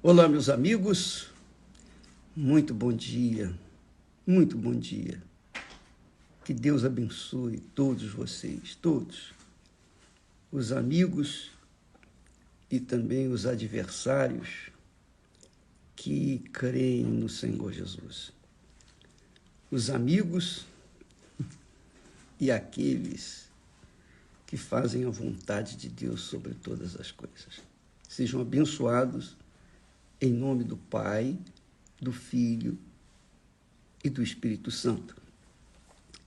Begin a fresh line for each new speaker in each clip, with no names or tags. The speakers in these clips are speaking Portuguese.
Olá, meus amigos, muito bom dia, muito bom dia. Que Deus abençoe todos vocês, todos, os amigos e também os adversários que creem no Senhor Jesus. Os amigos e aqueles que fazem a vontade de Deus sobre todas as coisas. Sejam abençoados em nome do Pai, do Filho e do Espírito Santo.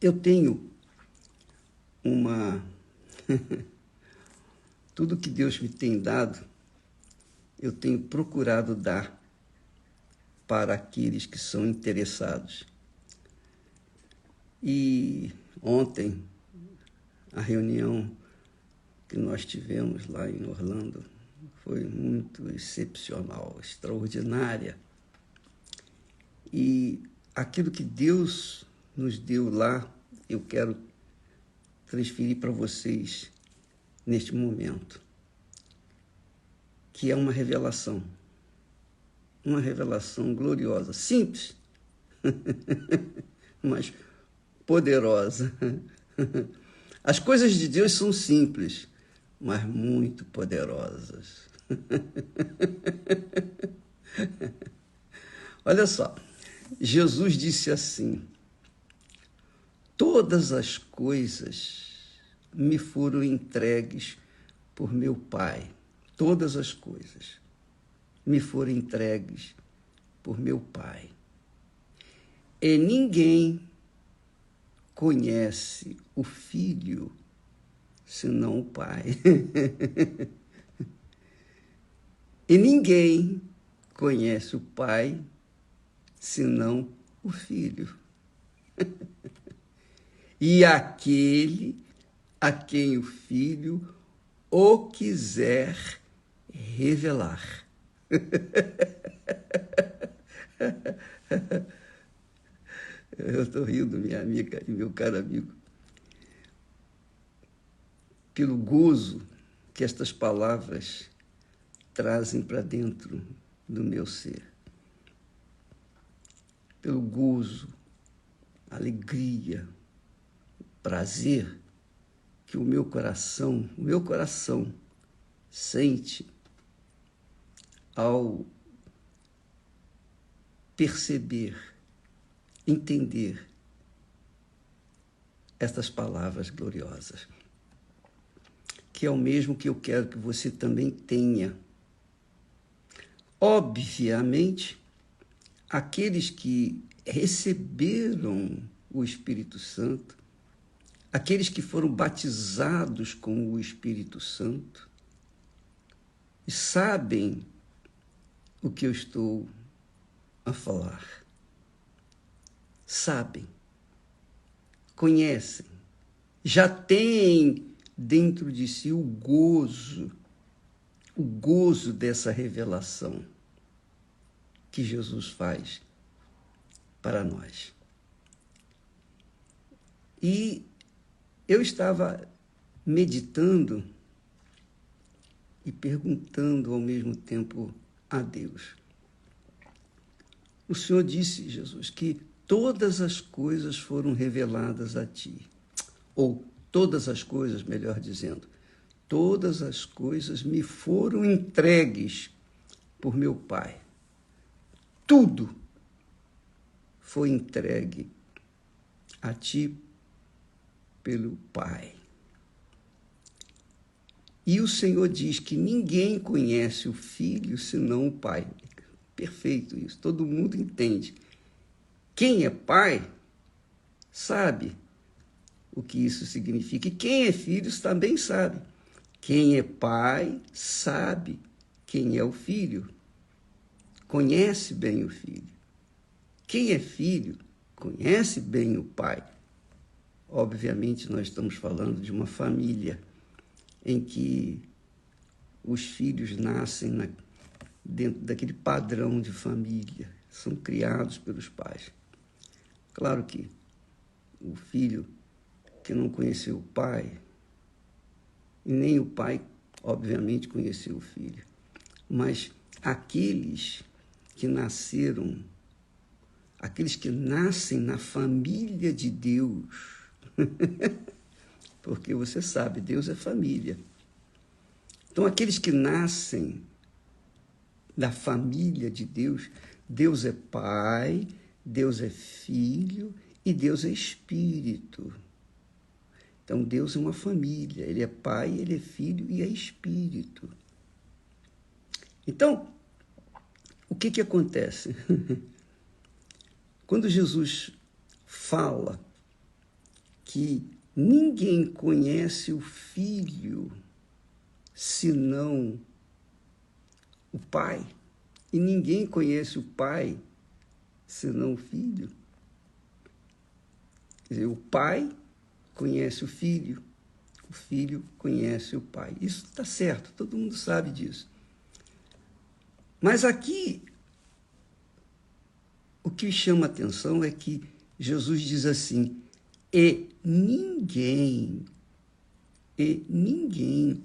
Eu tenho tudo que Deus me tem dado, eu tenho procurado dar para aqueles que são interessados. E ontem, a reunião que nós tivemos lá em Orlando foi muito excepcional, extraordinária. E aquilo que Deus nos deu lá, eu quero transferir para vocês neste momento, que é uma revelação gloriosa, simples, mas poderosa. As coisas de Deus são simples, mas muito poderosas. Olha só, Jesus disse assim: todas as coisas me foram entregues por meu Pai. Todas as coisas me foram entregues por meu Pai. E ninguém conhece o Filho senão o Pai. E ninguém conhece o Pai senão o Filho. E aquele a quem o Filho o quiser revelar. Eu estou rindo, minha amiga e meu caro amigo, pelo gozo que estas palavras trazem para dentro do meu ser. Pelo gozo, alegria, prazer que o meu coração sente ao perceber, entender estas palavras gloriosas, que é o mesmo que eu quero que você também tenha. Obviamente, aqueles que receberam o Espírito Santo, aqueles que foram batizados com o Espírito Santo, sabem o que eu estou a falar. Sabem, conhecem, já têm dentro de si o gozo dessa revelação que Jesus faz para nós. E eu estava meditando e perguntando ao mesmo tempo a Deus. O Senhor disse, Jesus, que todas as coisas foram reveladas a ti. Ou todas as coisas, melhor dizendo, todas as coisas me foram entregues por meu Pai. Tudo foi entregue a ti pelo Pai. E o Senhor diz que ninguém conhece o Filho senão o Pai. Perfeito isso, todo mundo entende. Quem é pai sabe o que isso significa. E quem é filho também sabe. Quem é pai sabe quem é o filho. Conhece bem o filho. Quem é filho conhece bem o pai. Obviamente, nós estamos falando de uma família em que os filhos nascem dentro daquele padrão de família, são criados pelos pais. Claro que o filho que não conheceu o pai, e nem o pai, obviamente, conheceu o filho, mas aqueles que nasceram, aqueles que nascem na família de Deus, porque você sabe, Deus é família. Então, aqueles que nascem da família de Deus, Deus é Pai, Deus é Filho e Deus é Espírito. Então, Deus é uma família, Ele é Pai, Ele é Filho e é Espírito. Então, o que acontece? Quando Jesus fala que ninguém conhece o Filho senão o Pai, e ninguém conhece o Pai senão o Filho. Quer dizer, o Pai conhece o Filho conhece o Pai. Isso está certo, todo mundo sabe disso. Mas aqui, o que chama a atenção é que Jesus diz assim, e ninguém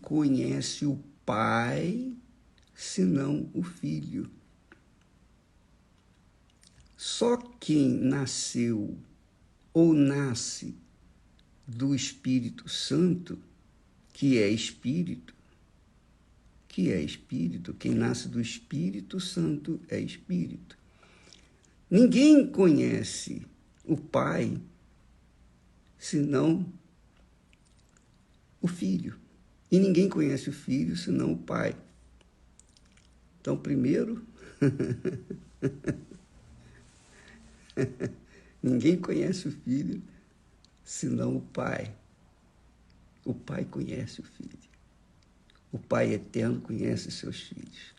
conhece o Pai senão o Filho. Só quem nasceu ou nasce do Espírito Santo, que é Espírito, quem nasce do Espírito Santo é Espírito. Ninguém conhece o Pai senão o Filho. E ninguém conhece o Filho senão o Pai. Então, primeiro, ninguém conhece o Filho senão o Pai. O Pai conhece o Filho. O Pai eterno conhece seus filhos.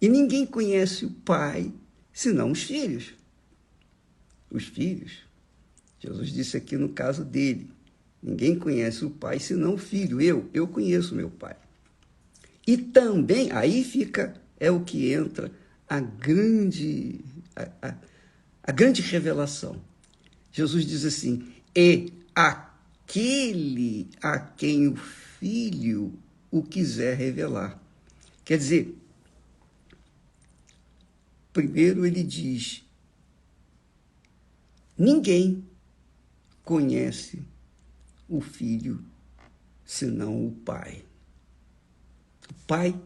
E ninguém conhece o Pai senão os filhos. Os filhos. Jesus disse aqui no caso dele, ninguém conhece o Pai senão o Filho. Eu conheço meu Pai. E também, aí é o que entra a grande revelação. Jesus diz assim, e aquele a quem o Filho o quiser revelar. Quer dizer, primeiro ele diz, ninguém conhece o Filho senão o Pai. O Pai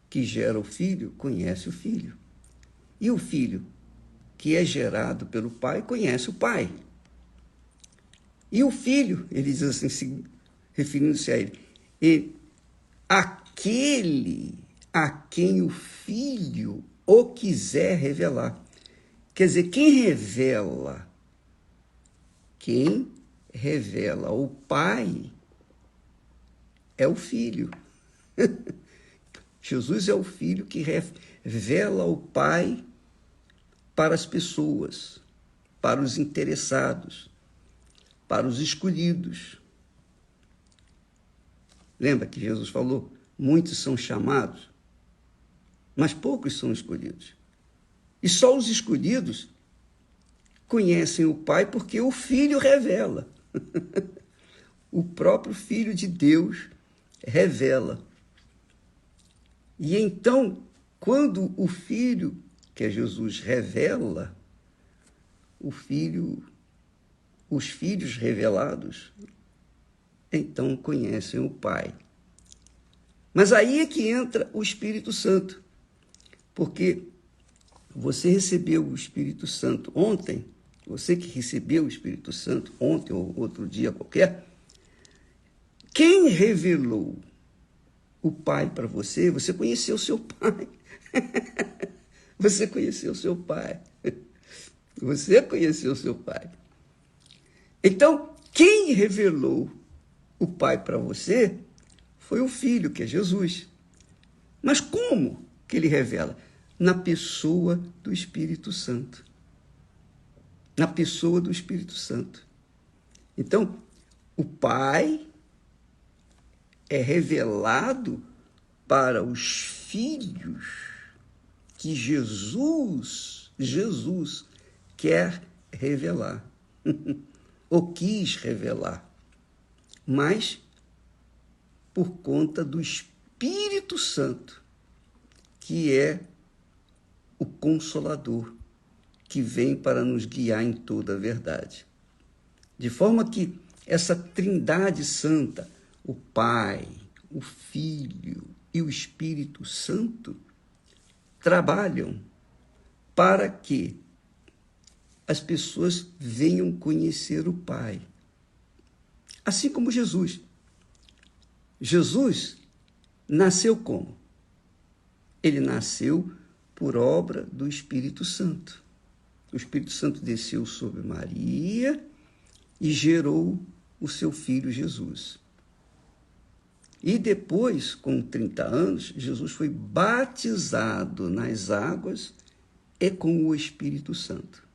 que gera o Filho conhece o Filho. E o Filho que é gerado pelo Pai conhece o Pai. E o Filho, ele diz assim, referindo-se a ele, aquele a quem o Filho o quiser revelar. Quer dizer, quem revela o Pai é o Filho. Jesus é o Filho que revela o Pai para as pessoas, para os interessados, para os escolhidos. Lembra que Jesus falou? Muitos são chamados, mas poucos são escolhidos. E só os escolhidos conhecem o Pai porque o Filho revela. O próprio Filho de Deus revela. E então, quando o Filho, que é Jesus, revela, os filhos revelados, então conhecem o Pai. Mas aí é que entra o Espírito Santo, porque você recebeu o Espírito Santo ontem, você que recebeu o Espírito Santo ontem ou outro dia qualquer, quem revelou o Pai para você, você conheceu o seu Pai. Você conheceu o seu Pai. Você conheceu o seu Pai. Então, quem revelou o Pai para você foi o Filho, que é Jesus. Mas como que ele revela? Na pessoa do Espírito Santo. Na pessoa do Espírito Santo. Então, o Pai é revelado para os filhos que Jesus quer revelar, ou quis revelar, mas por conta do Espírito Santo, que é o Consolador, que vem para nos guiar em toda a verdade. De forma que essa Trindade Santa, o Pai, o Filho e o Espírito Santo, trabalham para que as pessoas venham conhecer o Pai. Assim como Jesus. Jesus nasceu como? Ele nasceu por obra do Espírito Santo. O Espírito Santo desceu sobre Maria e gerou o seu filho Jesus. E depois, com 30 anos, Jesus foi batizado nas águas e com o Espírito Santo.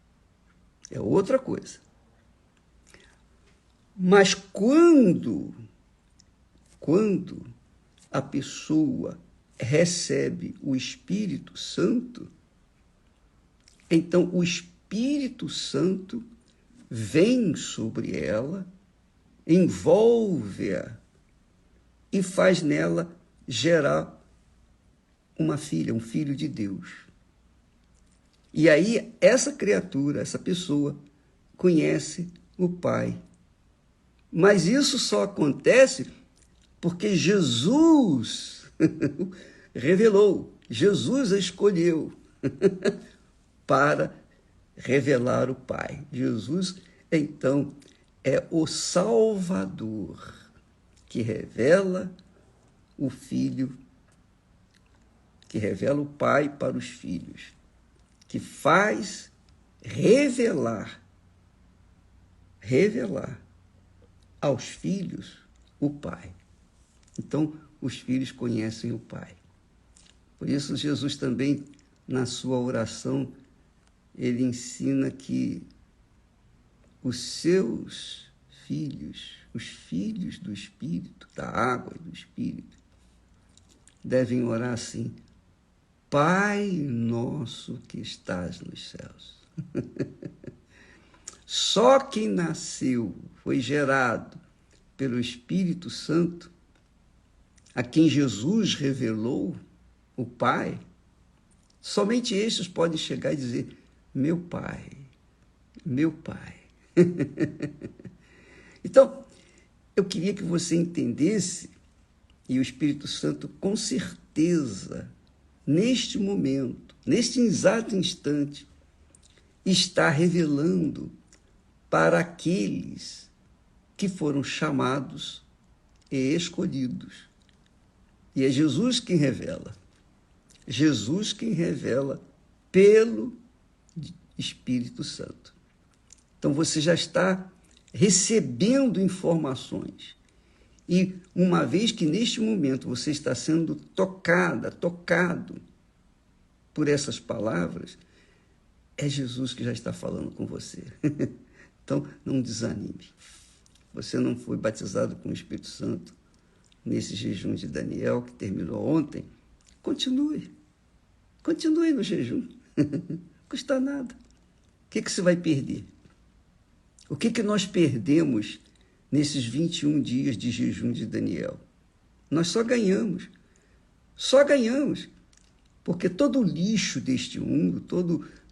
É outra coisa. Mas quando a pessoa recebe o Espírito Santo, então o Espírito Santo vem sobre ela, envolve-a e faz nela gerar uma filha, um filho de Deus. E aí essa criatura, essa pessoa, conhece o Pai. Mas isso só acontece porque Jesus revelou, Jesus a escolheu para revelar o Pai. Jesus, então, é o Salvador que revela o Filho, que revela o Pai para os filhos, que faz revelar aos filhos o Pai. Então, os filhos conhecem o Pai. Por isso, Jesus também, na sua oração, ele ensina que os seus filhos, os filhos do Espírito, da água e do Espírito, devem orar assim: Pai nosso que estás nos céus. Só quem nasceu, foi gerado pelo Espírito Santo, a quem Jesus revelou o Pai, somente estes podem chegar e dizer: meu Pai, meu Pai. Então, eu queria que você entendesse, e o Espírito Santo, com certeza, neste momento, neste exato instante, está revelando para aqueles que foram chamados e escolhidos. E é Jesus quem revela. Jesus quem revela pelo Espírito Santo. Então você já está recebendo informações. E uma vez que neste momento você está sendo tocado por essas palavras, é Jesus que já está falando com você. Então, não desanime. Você não foi batizado com o Espírito Santo nesse jejum de Daniel, que terminou ontem. Continue no jejum. Não custa nada. O que você vai perder? O que nós perdemos nesses 21 dias de jejum de Daniel? Nós só ganhamos. Porque todo o lixo deste mundo,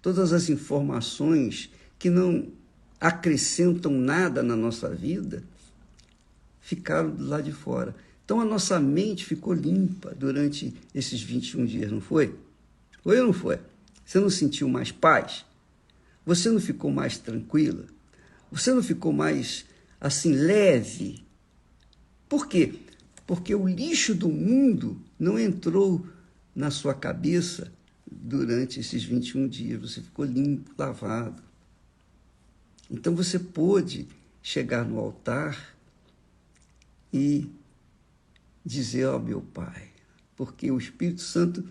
todas as informações que não acrescentam nada na nossa vida, ficaram do lado de fora. Então a nossa mente ficou limpa durante esses 21 dias, não foi? Foi ou não foi? Você não sentiu mais paz? Você não ficou mais tranquila? Você não ficou mais, assim, leve? Por quê? Porque o lixo do mundo não entrou na sua cabeça durante esses 21 dias. Você ficou limpo, lavado. Então você pôde chegar no altar e dizer: ó meu Pai, porque o Espírito Santo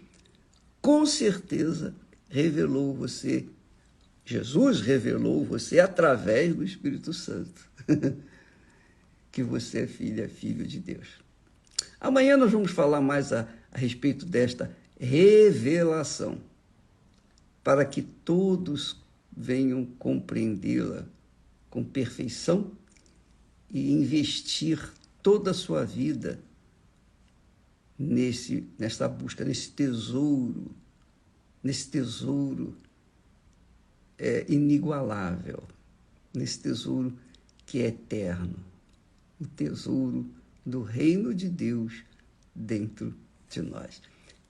com certeza revelou você, Jesus revelou você através do Espírito Santo, que você é filho de Deus. Amanhã nós vamos falar mais a respeito desta revelação, para que todos venham compreendê-la com perfeição e investir toda a sua vida nesta busca, nesse tesouro inigualável, nesse tesouro que é eterno, o tesouro do reino de Deus dentro de nós.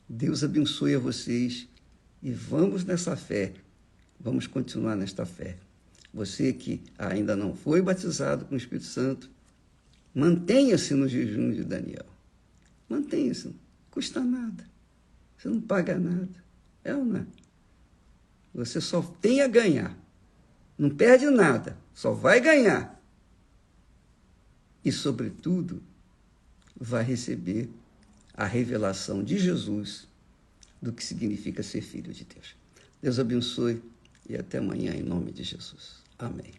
Deus abençoe a vocês e vamos nessa fé, vamos continuar nesta fé. Você que ainda não foi batizado com o Espírito Santo, mantenha-se no jejum de Daniel. Mantenha-se, não custa nada. Você não paga nada. É ou não é? Você só tem a ganhar. Não perde nada, só vai ganhar. E, sobretudo, vai receber a revelação de Jesus do que significa ser filho de Deus. Deus abençoe e até amanhã, em nome de Jesus. Amém.